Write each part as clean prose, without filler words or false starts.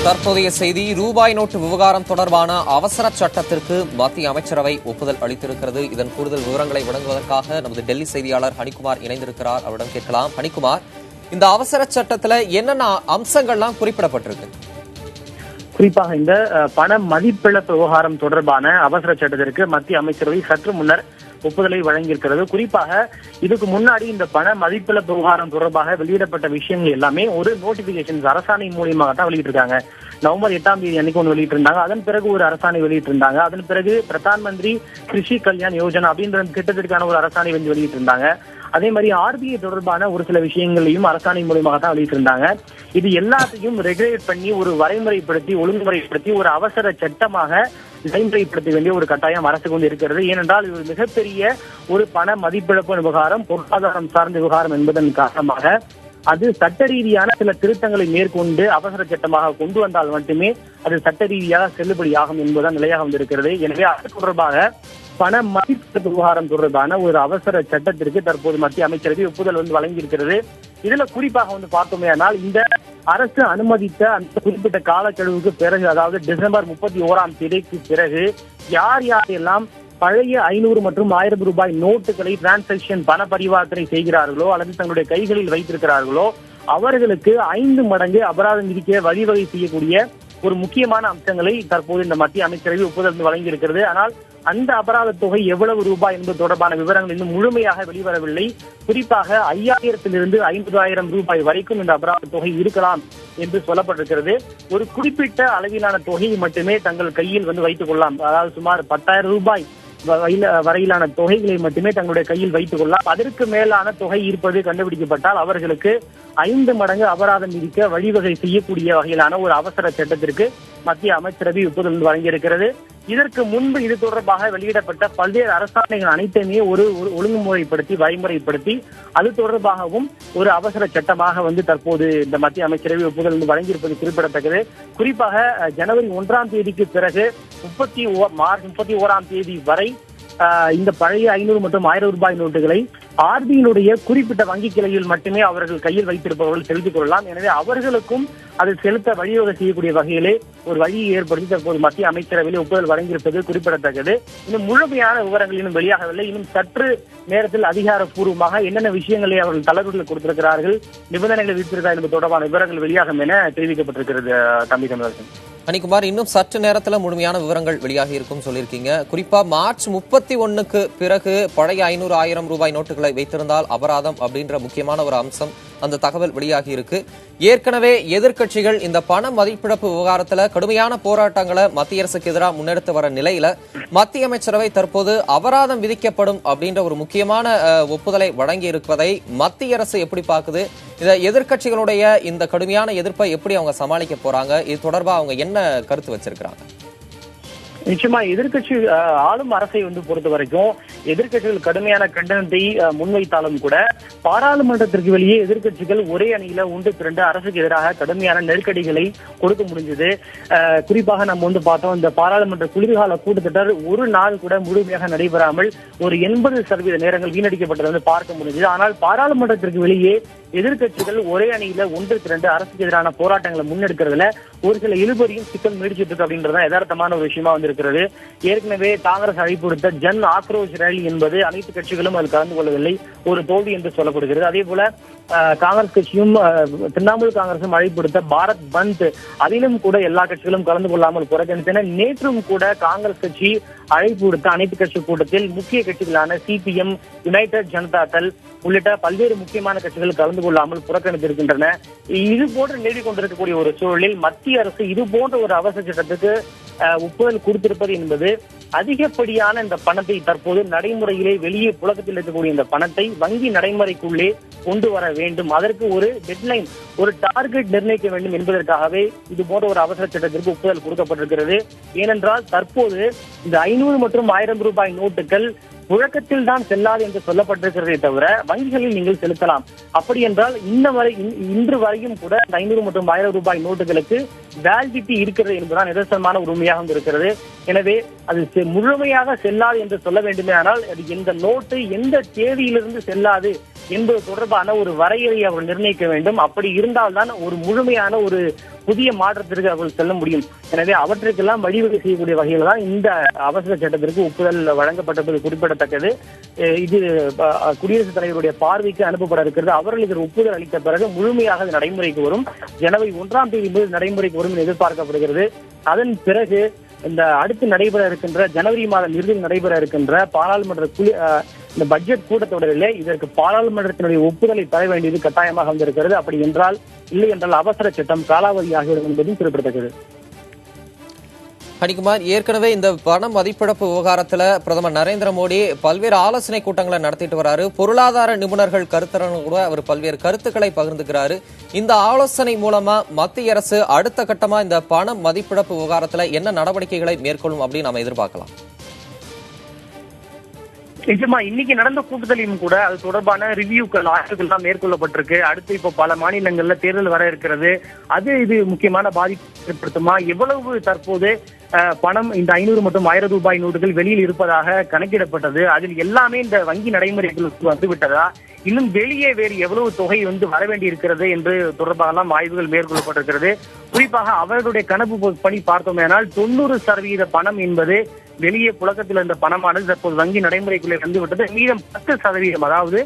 தற்போதைய செய்தி. ரூபாய் நோட்டு விவகாரம் தொடர்பான அவசர சட்டத்திற்கு மத்திய அமைச்சரவை ஒப்புதல் அளித்திருக்கிறது. இதன் கூடுதல் விவரங்களை வழங்குவதற்காக நமது டெல்லி செய்தியாளர் ஹனிகுமார் இணைந்திருக்கிறார். அவரிடம் கேட்கலாம். ஹனிகுமார், இந்த அவசர சட்டத்தில் என்னென்ன அம்சங்கள்லாம் குறிப்பிடப்பட்டிருக்கு? குறிப்பாக இந்த பண மதிப்பிழப்பு விவகாரம் தொடர்பான அவசர சட்டத்திற்கு மத்திய அமைச்சரவை சற்று முன்னர் ஒப்புதலை வழங்கியிருக்கிறது. குறிப்பாக இதுக்கு முன்னாடி இந்த பண மதிப்பிழப்பு விவகாரம் தொடர்பாக வெளியிடப்பட்ட விஷயங்கள் எல்லாமே ஒரு நோட்டிபிகேஷன் அரசாணை மூலியமாக தான் வெளியிட்டிருக்காங்க. நவம்பர் 8ஆம் தேதி அன்னைக்கு ஒன்று வெளியிட்டிருந்தாங்க. அதன் பிறகு ஒரு அரசாணை வெளியிட்டிருந்தாங்க. அதன் பிறகு பிரதான் மந்திரி கிருஷி கல்யாண் யோஜனா அப்படின்ற திட்டத்திற்கான ஒரு அரசாணை வந்து வெளியிட்டிருந்தாங்க. அதே மாதிரி ஆர்பிஐ தொடர்பான ஒரு சில விஷயங்களையும் அரசாணை மூலமாக தான் வெளியிட்டிருந்தாங்க. இது எல்லாத்தையும் ரெகுலேட் பண்ணி ஒரு வரைமுறைப்படுத்தி ஒழுங்குமுறைப்படுத்தி ஒரு அவசர சட்டமாக நடைமுறைப்படுத்த வேண்டிய ஒரு கட்டாயம் அரசுக்கு வந்து இருக்கிறது. ஏனென்றால் இது மிகப்பெரிய ஒரு பண மதிப்பிழப்பு விவகாரம், பொருளாதாரம் சார்ந்த விவகாரம் என்பதன் காரணமாக அது சட்ட ரீதியான சில திருத்தங்களை மேற்கொண்டு அவசர சட்டமாக கொண்டு வந்தால் மட்டுமே அது சட்ட ரீதியாக செல்லுபடியாகும் என்பதுதான் நிலையாக வந்திருக்கிறது. எனவே அது தொடர்பாக பண மதிப்பிழப்பு விவகாரம் தொடர்பான ஒரு அவசர சட்டத்திற்கு தற்போது மத்திய அமைச்சரவை ஒப்புதல் வந்து வழங்கியிருக்கிறது. இதுல குறிப்பாக வந்து பார்த்தோமேயானால் இந்த அரசு அனுமதித்த அந்த குறிப்பிட்ட காலக்கெடுவுக்கு பிறகு, அதாவது டிசம்பர் 31ஆம் தேதிக்கு பிறகு யார் யாரெல்லாம் பழைய 500 மற்றும் 1000 ரூபாய் நோட்டுகளை டிரான்சாக்சன் பண பரிவர்த்தனை செய்கிறார்களோ அல்லது தங்களுடைய கைகளில் வைத்திருக்கிறார்களோ அவர்களுக்கு 5 மடங்கு அபராதம் விதிக்க வழிவகை செய்யக்கூடிய ஒரு முக்கியமான அம்சங்களை தற்போது இந்த மத்திய அமைச்சரவை ஒப்புதல் வழங்கியிருக்கிறது. ஆனால் அந்த அபராத தொகை எவ்வளவு ரூபாய் என்பது தொடர்பான விவரங்கள் இன்னும் முழுமையாக வெளிவரவில்லை. குறிப்பாக 5000 50,000 ரூபாய் வரைக்கும் இந்த அபராத தொகை இருக்கலாம் என்று சொல்லப்பட்டிருக்கிறது. ஒரு குறிப்பிட்ட அளவிலான தொகையை மட்டுமே தங்கள் கையில் வந்து வைத்துக் கொள்ளலாம். அதாவது சுமார் 10,000 ரூபாய் வரையிலான தொகைகளை மட்டுமே தங்களுடைய கையில் வைத்துக் கொள்ளலாம். அதற்கு மேலான தொகை இருப்பது கண்டுபிடிக்கப்பட்டால் அவர்களுக்கு 5 மடங்கு அபராதம் விதிக்க வழிவகை செய்யக்கூடிய வகையிலான ஒரு அவசர சட்டத்திற்கு மத்திய அமைச்சரவை ஒப்புதல் வழங்கியிருக்கிறது. இதற்கு முன்பு இது தொடர்பாக வெளியிடப்பட்ட பல்வேறு அரசாணைகள் அனைத்தையுமே ஒரு ஒழுங்குமுறைப்படுத்தி வரைமுறைப்படுத்தி அது தொடர்பாகவும் ஒரு அவசர சட்டமாக வந்து தற்போது இந்த மத்திய அமைச்சரவை ஒப்புதல் வழங்கியிருப்பது குறிப்பிடத்தக்கது. குறிப்பாக ஜனவரி 1ஆம் தேதிக்கு பிறகு மார்ச் 31ஆம் தேதி வரை இந்த பழைய 500 மற்றும் 1000 ரூபாய் நோட்டுகளை ஆர்பிஐனுடைய குறிப்பிட்ட வங்கி கிளையில் மட்டுமே அவர்கள் கையில் வைத்திருப்பவர்கள் செலுத்திக் கொள்ளலாம். எனவே அவர்களுக்கும் அதை செலுத்த வழிவகை செய்யக்கூடிய வகையிலே ஒரு வழியை ஏற்படுத்தி தற்போது மத்திய அமைச்சரவையில் ஒப்புதல் வழங்கியிருப்பது குறிப்பிடத்தக்கது. இன்னும் முழுமையான விவரங்கள் இன்னும் வெளியாகவில்லை. இன்னும் சற்று நேரத்தில் அதிகாரப்பூர்வமாக என்னென்ன விஷயங்களை அவர்கள் தளர்வுகள் கொடுத்திருக்கிறார்கள், நிபந்தனைகளை விதித்திருக்கிறார் என்பது தொடர்பான விவரங்கள் வெளியாகும் என தெரிவிக்கப்பட்டிருக்கிறது. தம்பி தமிழரசன். ஹனிகுமார், இன்னும் சற்று நேரத்தில் முழுமையான விவரங்கள் வெளியாகி இருக்கும் சொல்லியிருக்கீங்க. குறிப்பா மார்ச் 31க்கு பிறகு பழைய 500, 1000 ரூபாய் நோட்டுகளை வைத்திருந்தால் அபராதம் அப்படின்ற முக்கியமான ஒரு அம்சம் அந்த தகவல் வெளியாகி இருக்கு. ஏற்கனவே எதிர்க்கட்சிகள் இந்த பண மதிப்பிழப்பு விவகாரத்துல கடுமையான போராட்டங்களை மத்திய அரசுக்கு எதிராக முன்னெடுத்து வர நிலையில மத்திய அமைச்சரவை தற்போது அபராதம் விதிக்கப்படும் அப்படின்ற ஒரு முக்கியமான ஒப்புதலை வழங்கி இருப்பதை மத்திய அரசு எப்படி பார்க்குது? இந்த எதிர்க்கட்சிகளுடைய இந்த கடுமையான எதிர்ப்பை எப்படி அவங்க சமாளிக்க போறாங்க? இது தொடர்பாக அவங்க என்ன கருத்து வச்சிருக்கிறாங்க? நிச்சயமா எதிர்கட்சி ஆளும் அரசை வந்து பொறுத்த வரைக்கும் எதிர்கட்சிகள் கடுமையான கண்டனத்தை முன்வைத்தாலும் கூட பாராளுமன்றத்திற்கு வெளியே எதிர்கட்சிகள் ஒரே அணியில ஒன்று திரண்டு அரசுக்கு எதிராக கடுமையான நெருக்கடிகளை கொடுக்க முடிஞ்சது. குறிப்பாக நம்ம வந்து பார்த்தோம், இந்த பாராளுமன்ற குளிர்கால கூட்டத்தொடர் ஒரு நாள் கூட முழுமையாக நடைபெறாமல் ஒரு 80% நேரங்கள் வீணடிக்கப்பட்டதை வந்து பார்க்க முடிஞ்சது. ஆனால் பாராளுமன்றத்திற்கு வெளியே எதிர்கட்சிகள் ஒரே அணியில ஒன்று திரண்டு அரசுக்கு எதிரான போராட்டங்களை முன்னெடுக்கிறதுல ஒரு சில இழுபறியும் சிக்கல் நீடிச்சிட்டு இருக்கு அப்படின்றத யதார்த்தமான ஒரு விஷயமா வந்திருக்கிறது. ஏற்கனவே காங்கிரஸ் அழைப்பு விடுத்த ஜன் ஆக்ரோஷ் ரேலி என்பது அனைத்து கட்சிகளும் அதில் கலந்து கொள்ளவில்லை, ஒரு தோல்வி என்று சொல்லப்படுகிறது. அதே போல காங்கிரஸ் கட்சியும் திரிணாமுல் காங்கிரசும் அழைப்பு விடுத்த பாரத் பந்த், அதிலும் கூட எல்லா கட்சிகளும் கலந்து கொள்ளாமல் புறக்கணித்தன. நேற்றும் கூட காங்கிரஸ் கட்சி அழைப்பு விடுத்த அனைத்து கட்சி கூட்டத்தில் முக்கிய கட்சிகளான சிபிஎம், யுனைடெட் ஜனதா தள் உள்ளிட்ட பல்வேறு முக்கியமான கட்சிகள் கலந்து கொள்ளாமல் புறக்கணித்திருக்கின்றன. இது போன்று நீடிக்கொண்டிருக்கக்கூடிய ஒரு சூழலில் மத்திய அரசு இது போன்ற ஒரு அவசர சட்டத்துக்கு ஒப்புதல் கொடுத்திருப்பது என்பது அதிகப்படியான இந்த பணத்தை தற்போது நடைமுறையிலே வெளியே புழக்கத்தில் இருக்கக்கூடிய இந்த பணத்தை வங்கி நடைமுறைக்குள்ளே கொண்டு வர வேண்டும், அதற்கு ஒரு டெட்லைன், ஒரு டார்கெட் நிர்ணயிக்க வேண்டும் என்பதற்காகவே இது போன்ற ஒரு அவசர சட்டத்திற்கு ஒப்புதல் கொடுக்கப்பட்டிருக்கிறது. ஏனென்றால் தற்போது இந்த 500 மற்றும் 1000 ரூபாய் நோட்டுகள் புழக்கத்தில் தான் செல்லாது என்று சொல்லப்பட்டிருக்கிறதே தவிர வங்கிகளில் நீங்கள் செலுத்தலாம். அப்படி என்றால் இன்று வரையும் கூட 500 மற்றும் 1000 ரூபாய் நோட்டுகளுக்கு வேலிடிட்டி இருக்கிறது என்பதுதான் நிதர்சனமான உண்மையாக இருக்கிறது. எனவே அது முழுமையாக செல்லாது என்று சொல்ல வேண்டுமே. ஆனால் இந்த நோட்டு எந்த தேதியிலிருந்து செல்லாது என்பது தொடர்பான ஒரு வரையறையை அவர்கள் நிர்ணயிக்க வேண்டும். அப்படி இருந்தால்தான் ஒரு முழுமையான ஒரு புதிய மாற்றத்திற்கு அவர்கள் செல்ல முடியும். எனவே அவற்றுக்கெல்லாம் வழிவகை செய்யக்கூடிய வகையில் தான் இந்த அவசர சட்டத்திற்கு ஒப்புதல் வழங்கப்பட்டது குறிப்பிடத்தக்கது. இது குடியரசுத் தலைவருடைய பார்வைக்கு அனுப்பப்பட இருக்கிறது. அவர்கள் இதற்கு ஒப்புதல் அளித்த பிறகு முழுமையாக அது நடைமுறைக்கு வரும். ஜனவரி 1ஆம் தேதி முதல் நடைமுறைக்கு வரும் என்று எதிர்பார்க்கப்படுகிறது. அதன் பிறகு இந்த அடுத்து நடைபெற இருக்கின்ற ஜனவரி மாதம் இறுதியில் நடைபெற இருக்கின்ற பாராளுமன்ற இந்த பட்ஜெட் கூட்டத்தொடரிலே இதற்கு பாராளுமன்றத்தினுடைய ஒப்புதலை பெற வேண்டியது கட்டாயமாக வந்திருக்கிறது. அப்படி என்றால் இல்லை என்றால் அவசர சட்டம் காலாவதியாகிவிடும் என்பதும் குறிப்பிடத்தக்கது. கனிக்குமார், ஏற்கனவே இந்த பண மதிப்பிழப்பு விவகாரத்துல பிரதமர் நரேந்திர மோடி பல்வேறு ஆலோசனை கூட்டங்களை நடத்திட்டு வராரு. பொருளாதார நிபுணர்கள் கருத்தரங்கில் கூட அவர் பல்வேறு கருத்துக்களை பகிர்ந்துக்கிறாரு. இந்த ஆலோசனை மூலமா மத்திய அரசு அடுத்த கட்டமா இந்த பண மதிப்பிழப்பு விவகாரத்துல என்ன நடவடிக்கைகளை மேற்கொள்ளும் அப்படின்னு நம்ம எதிர்பார்க்கலாம்? நிஜமா இன்னைக்கு நடந்த கூட்டத்திலையும் கூட அது தொடர்பான ரிவ்யூக்கள் ஆய்வுகள் எல்லாம் மேற்கொள்ளப்பட்டிருக்கு. அடுத்து இப்போ பல மாநிலங்கள்ல தேர்தல் வர இருக்கிறது. இது முக்கியமான பாதிப்பு ஏற்படுத்துமா? எவ்வளவு தற்போது பணம் இந்த 500 மற்றும் 1000 ரூபாய் நோட்டுகள் வெளியில் இருப்பதாக கணக்கிடப்பட்டது. அதில் எல்லாமே இந்த வங்கி நடைமுறைகளுக்கு வந்துவிட்டதா? இன்னும் வெளியே வேறு எவ்வளவு தொகை வர வேண்டி இருக்கிறது என்று தொடர்பாக ஆய்வுகள் மேற்கொள்ளப்பட்டிருக்கிறது. குறிப்பாக அவர்களுடைய கணக்கு படி பார்த்தோமேனால் 90% பணம் என்பது வெளியே புழக்கத்தில் இருந்த பணமானது தற்போது வங்கி நடைமுறைக்குள்ளே வந்துவிட்டது. மீதம் 10%, அதாவது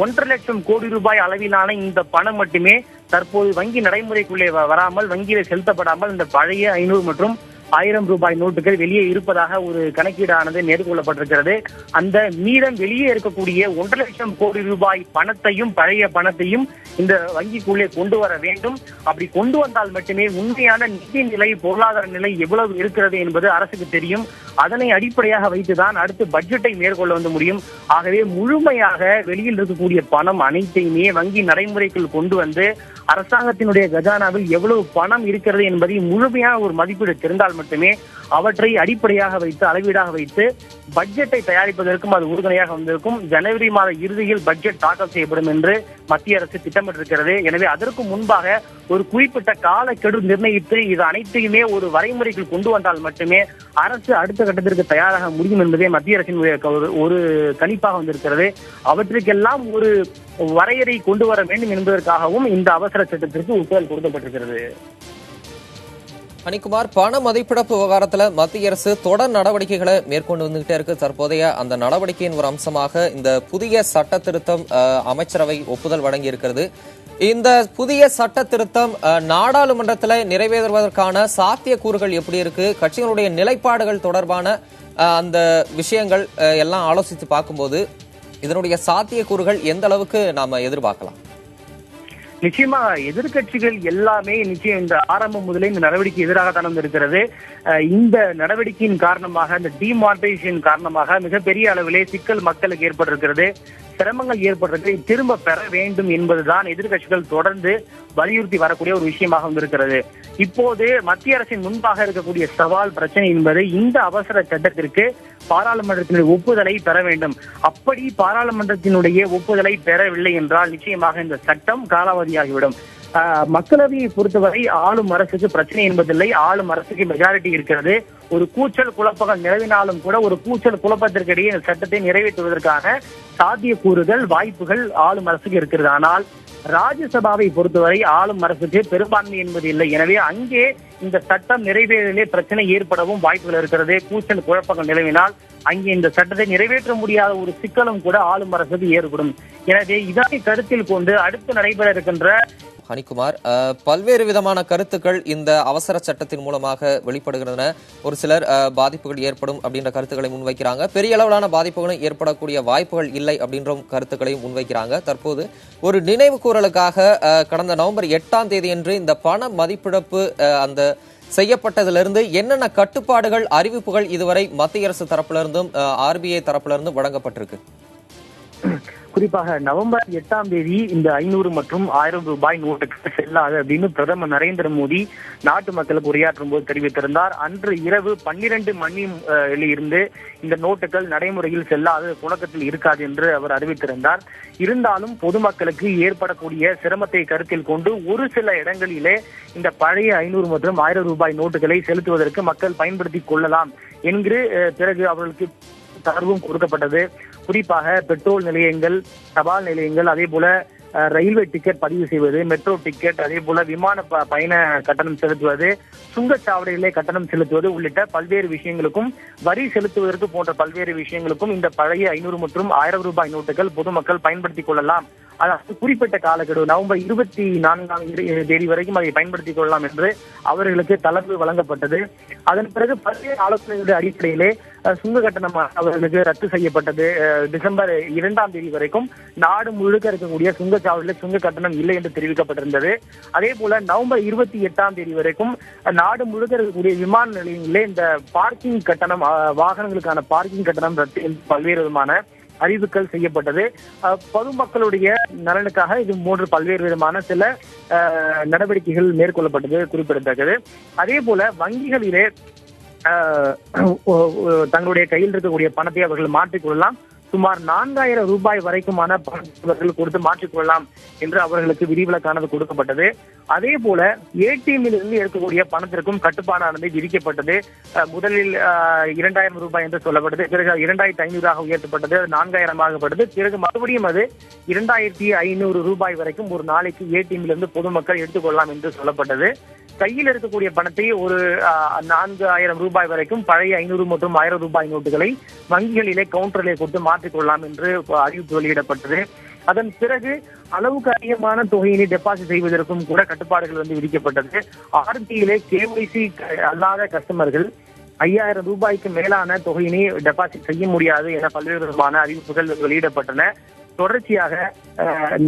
1.5 லட்சம் கோடி ரூபாய் அளவிலான இந்த பணம் மட்டுமே தற்போது வங்கி நடைமுறைக்குள்ளே வராமல், வங்கியில செலுத்தப்படாமல் இந்த பழைய 500 மற்றும் 1000 ரூபாய் நோட்டுகள் வெளியே இருப்பதாக ஒரு கணக்கீடானது மேற்கொள்ளப்பட்டிருக்கிறது. அந்த மீதம் வெளியே இருக்கக்கூடிய 1.5 லட்சம் கோடி ரூபாய் பணத்தையும் பழைய பணத்தையும் இந்த வங்கிக்குள்ளே கொண்டு வர வேண்டும். அப்படி கொண்டு வந்தால் மட்டுமே உண்மையான நிதி நிலை, பொருளாதார நிலை எவ்வளவு இருக்கிறது என்பது அரசுக்கு தெரியும். அதனை அடிப்படையாக வைத்துதான் அடுத்து பட்ஜெட்டை மேற்கொள்ள வந்து முடியும். ஆகவே முழுமையாக வெளியில் இருக்கக்கூடிய பணம் அனைத்தையுமே வங்கி நடைமுறைக்குள் கொண்டு வந்து அரசாங்கத்தினுடைய கஜானாவில் எவ்வளவு பணம் இருக்கிறது என்பதை முழுமையான ஒரு மதிப்பீடு தெரிந்தால் மட்டுமே அவற்றை அடிப்படையாக வைத்து அளவீடாக வைத்து பட்ஜெட்டை தயாரிப்பதற்கும் அது உறுதுணையாக வந்திருக்கும். ஜனவரி மாத இறுதியில் பட்ஜெட் தாக்கல் செய்யப்படும் என்று மத்திய அரசு திட்டமிட்டிருக்கிறது. எனவே அதற்கு முன்பாக ஒரு குறிப்பிட்ட காலக்கெடு நிர்ணயித்து இது அனைத்தையுமே ஒரு வரைமுறைக்குள் கொண்டு வந்தால் மட்டுமே அரசு அடுத்த கட்டத்திற்கு தயாராக முடியும் என்பதே மத்திய அரசின் ஒரு கணிப்பாக வந்திருக்கிறது. அவற்றுக்கெல்லாம் ஒரு வரையறை கொண்டு வர வேண்டும் என்பதற்காகவும் இந்த அவசர சட்டத்திற்கு ஒப்புதல் கொடுக்கப்பட்டிருக்கிறது. கனிக்குமார், பண மதிப்பிழப்பு விவகாரத்துல மத்திய அரசு தொடர் நடவடிக்கைகளை மேற்கொண்டு வந்துகிட்டே இருக்கு. தற்போதைய அந்த நடவடிக்கையின் ஒரு அம்சமாக இந்த புதிய சட்ட திருத்தம் அமைச்சரவை ஒப்புதல் வழங்கி இருக்கிறது. இந்த புதிய சட்ட திருத்தம் நாடாளுமன்றத்தில் நிறைவேறுவதற்கான சாத்தியக்கூறுகள் எப்படி இருக்கு? கட்சிகளுடைய நிலைப்பாடுகள் தொடர்பான அந்த விஷயங்கள் எல்லாம் ஆலோசித்து பார்க்கும்போது இதனுடைய சாத்தியக்கூறுகள் எந்த அளவுக்கு நாம எதிர்பார்க்கலாம்? நிச்சயமா எதிர்கட்சிகள் எல்லாமே நிச்சயம் இந்த ஆரம்பம் முதலே இந்த நடவடிக்கை எதிராகத்தான் வந்திருக்கிறது. இந்த நடவடிக்கையின் காரணமாக, இந்த டிமானிட்டைசேஷன் காரணமாக மிகப்பெரிய அளவிலே சிக்கல் மக்களுக்கு ஏற்பட்டிருக்கிறது, சிரமங்கள் ஏற்பட்டிருக்கிறது. திரும்ப பெற வேண்டும் என்பதுதான் எதிர்கட்சிகள் தொடர்ந்து வலியுறுத்தி வரக்கூடிய ஒரு விஷயமாக வந்திருக்கிறது. இப்போது மத்திய அரசின் முன்பாக இருக்கக்கூடிய சவால் பிரச்சனை என்பது இந்த அவசர சட்டத்திற்கு பாராளுமன்றத்தினுடைய ஒப்புதலை பெற வேண்டும். அப்படி பாராளுமன்றத்தினுடைய ஒப்புதலை பெறவில்லை என்றால் நிச்சயமாக இந்த சட்டம் காலாவதியாகிவிடும். மக்களவையை பொறுத்தவரை ஆளும் அரசுக்கு பிரச்சனை என்பதில்லை. ஆளும் அரசுக்கு மெஜாரிட்டி இருக்கிறது. ஒரு கூச்சல் குழப்பங்கள் நிலவினாலும் கூட ஒரு கூச்சல் குழப்பத்திற்கிடையே இந்த சட்டத்தை நிறைவேற்றுவதற்கான சாத்தியக்கூறுகள், வாய்ப்புகள் ஆளும் அரசுக்கு இருக்கிறது. ஆனால் ராஜ்யசபாவை பொறுத்தவரை ஆளும் அரசுக்கு பெரும்பான்மை என்பது இல்லை. எனவே அங்கே இந்த சட்டம் நிறைவேறிலே பிரச்சனை ஏற்படவும் வாய்ப்புகள் இருக்கிறது. கூச்சல் குழப்பங்கள் நிலவினால் அங்கே இந்த சட்டத்தை நிறைவேற்ற முடியாத ஒரு சிக்கலும் கூட ஆளும் அரசுக்கு ஏற்படும். எனவே இதனை கருத்தில் கொண்டு அடுத்து நடைபெற இருக்கின்ற கனிக்குமார், பல்வேறு விதமான கருத்துக்கள் இந்த அவசர சட்டத்தின் மூலமாக வெளிப்படுகின்றன. ஒரு சிலர் பாதிப்புகள் ஏற்படும் அப்படின்ற கருத்துக்களை முன்வைக்கிறாங்க. பெரிய அளவிலான பாதிப்புகளும் ஏற்படக்கூடிய வாய்ப்புகள் இல்லை அப்படின்ற கருத்துக்களையும் முன்வைக்கிறாங்க. தற்போது ஒரு நினைவு கூறலுக்காக கடந்த நவம்பர் 8ஆம் தேதியன்று இந்த பண மதிப்பிழப்பு அந்த செய்யப்பட்டதிலிருந்து என்னென்ன கட்டுப்பாடுகள், அறிவிப்புகள் இதுவரை மத்திய அரசு தரப்பிலிருந்தும் RBI தரப்பிலிருந்தும் வழங்கப்பட்டிருக்கு? குறிப்பாக நவம்பர் 8ஆம் தேதி இந்த 500 மற்றும் 1000 ரூபாய் நோட்டுகள் செல்லாது அப்படின்னு பிரதமர் நரேந்திர மோடி நாட்டு மக்களுக்கு உரையாற்றும் போது தெரிவித்திருந்தார். அன்று இரவு 12 மணியில் இருந்து இந்த நோட்டுகள் நடைமுறையில் செல்லாது, புழக்கத்தில் இருக்காது என்று அவர் அறிவித்திருந்தார். இருந்தாலும் பொதுமக்களுக்கு ஏற்படக்கூடிய சிரமத்தை கருத்தில் கொண்டு ஒரு சில இடங்களிலே இந்த பழைய 500 மற்றும் 1000 ரூபாய் நோட்டுகளை செலுத்துவதற்கு மக்கள் பயன்படுத்திக் கொள்ளலாம் என்கிற பிறகு அவர்களுக்கு தளர்வும் கொடுக்கப்பட்டது. குறிப்பாக பெட்ரோல் நிலையங்கள், தபால் நிலையங்கள், அதே போல ரயில்வே டிக்கெட் பதிவு செய்வது, மெட்ரோ டிக்கெட், அதே போல விமான பயண கட்டணம் செலுத்துவது, சுங்கச்சாவடியிலே கட்டணம் செலுத்துவது உள்ளிட்ட பல்வேறு விஷயங்களுக்கும், வரி செலுத்துவதற்கு போன்ற பல்வேறு விஷயங்களுக்கும் இந்த பழைய 500 மற்றும் 1000 ரூபாய் நோட்டுகள் பொதுமக்கள் பயன்படுத்திக் கொள்ளலாம். அதாவது குறிப்பிட்ட காலக்கெடு நவம்பர் 24ஆம் தேதி வரைக்கும் அதை பயன்படுத்திக் கொள்ளலாம் என்று அவர்களுக்கு தளர்வு வழங்கப்பட்டது. அதன் பிறகு பல்வேறு ஆலோசனைகளுடைய அடிப்படையிலே சுங்க கட்டணம் அவர்களுக்கு ரத்து செய்யப்பட்டது. டிசம்பர் 2ஆம் தேதி வரைக்கும் நாடு முழுக்க இருக்கக்கூடிய சுங்கச்சாவடியில் சுங்க கட்டணம் இல்லை என்று தெரிவிக்கப்பட்டிருந்தது. அதே போல நவம்பர் 28ஆம் தேதி வரைக்கும் நாடு முழுக்க இருக்கக்கூடிய விமான நிலையங்களிலே இந்த பார்க்கிங் கட்டணம், வாகனங்களுக்கான பார்க்கிங் கட்டணம் ரத்து என்று பல்வேறு விதமான அறிவிப்புகள் செய்யப்பட்டது. பொதுமக்களுடைய நலனுக்காக இது போன்று பல்வேறு விதமான சில நடவடிக்கைகள் மேற்கொள்ளப்பட்டது குறிப்பிடத்தக்கது. அதே போல வங்கிகளிலே தங்களுடைய கையில் இருக்கக்கூடிய பணத்தை அவர்கள் மாற்றிக்கொள்ளலாம். சுமார் 4000 ரூபாய் வரைக்குமான பணத்தை கொடுத்து மாற்றிக்கொள்ளலாம் என்று அவர்களுக்கு விதிவிலக்கானது கொடுக்கப்பட்டது. அதே போல ஏடிஎம்மில் இருந்து எடுக்கக்கூடிய பணத்திற்கும் கட்டுப்பாடானது விதிக்கப்பட்டது. முதலில் 2000 ரூபாய் என்று சொல்லப்பட்டது, பிறகு 2500 உயர்த்தப்பட்டது, 4000 ஆகப்பட்டது, பிறகு மறுபடியும் அது 2500 ரூபாய் வரைக்கும் ஒரு நாளைக்கு ஏடிஎம்மில் இருந்து பொதுமக்கள் எடுத்துக்கொள்ளலாம் என்று சொல்லப்பட்டது. கையில் இருக்கக்கூடிய பணத்தை ஒரு 4000 ரூபாய் வரைக்கும் பழைய 500 மற்றும் 1000 ரூபாய் நோட்டுகளை வங்கிகளிலே கவுண்டரிலே கொடுத்து மாற்றிக்கொள்ளலாம் என்று அறிவிப்பு வெளியிடப்பட்டது. அதன் பிறகு அளவுக்கு அதிகமான தொகையினை டெபாசிட் செய்வதற்கும் கூட கட்டுப்பாடுகள் விதிக்கப்பட்டது. ஆர்பிஐயிலே கேஒய்சி அல்லாத கஸ்டமர்கள் 5000 ரூபாய்க்கு மேலான தொகையினை டெபாசிட் செய்ய முடியாது என பல்வேறு விதமான அறிவிப்புகள் வெளியிடப்பட்டன. தொடர்ச்சியாக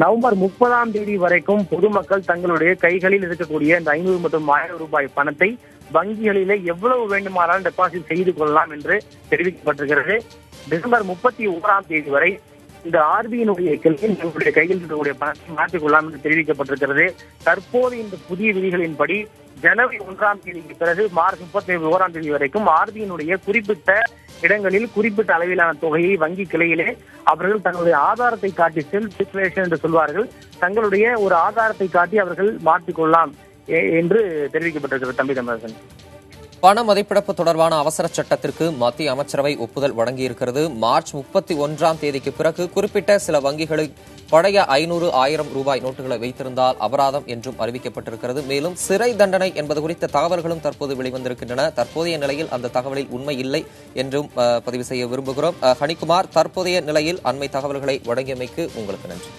நவம்பர் 30ஆம் தேதி வரைக்கும் பொதுமக்கள் தங்களுடைய கைகளில் இருக்கக்கூடிய இந்த 500 மற்றும் 1000 ரூபாய் பணத்தை வங்கிகளிலே எவ்வளவு வேண்டுமானாலும் டெபாசிட் செய்து கொள்ளலாம் என்று தெரிவிக்கப்பட்டிருக்கிறது. டிசம்பர் 31ஆம் தேதி வரை இந்த ஆர்பிஐனுடைய கிளையினுடைய கையில் இருக்கக்கூடிய பணத்தை மாற்றிக்கொள்ளலாம் என்று தெரிவிக்கப்பட்டிருக்கிறது. தற்போது இந்த புதிய விதிகளின்படி ஜனவரி 1ஆம் தேதிக்கு பிறகு மார்ச் 31ஆம் தேதி வரைக்கும் ஆர்பிஐனுடைய குறிப்பிட்ட இடங்களில் குறிப்பிட்ட அளவிலான தொகையை வங்கி கிளையிலே அவர்கள் தங்களுடைய ஆதாரத்தை காட்டி, செல்ஃப் டிக்ளரேஷன் என்று சொல்வார்கள், தங்களுடைய ஒரு ஆதாரத்தை காட்டி அவர்கள் மாற்றிக்கொள்ளலாம் என்று தெரிவிக்கப்பட்டிருக்கிறது. தம்பி தமிழரசன், பண மதிப்பிழப்பு தொடர்பான அவசர சட்டத்திற்கு மத்திய அமைச்சரவை ஒப்புதல் வழங்கியிருக்கிறது. மார்ச் 31ஆம் தேதிக்கு பிறகு குறிப்பிட்ட சில வங்கிகளில் பழைய 500, 1000 ரூபாய் நோட்டுகளை வைத்திருந்தால் அபராதம் என்றும் அறிவிக்கப்பட்டிருக்கிறது. மேலும் சிறை தண்டனை என்பது குறித்த தகவல்களும் தற்போது வெளிவந்திருக்கின்றன. தற்போதைய நிலையில் அந்த தகவலில் உண்மை இல்லை என்றும் பதிவு செய்ய விரும்புகிறோம். ஹனிகுமார், தற்போதைய நிலையில் அண்மை தகவல்களை வழங்கியமைக்கு உங்களுக்கு நன்றி.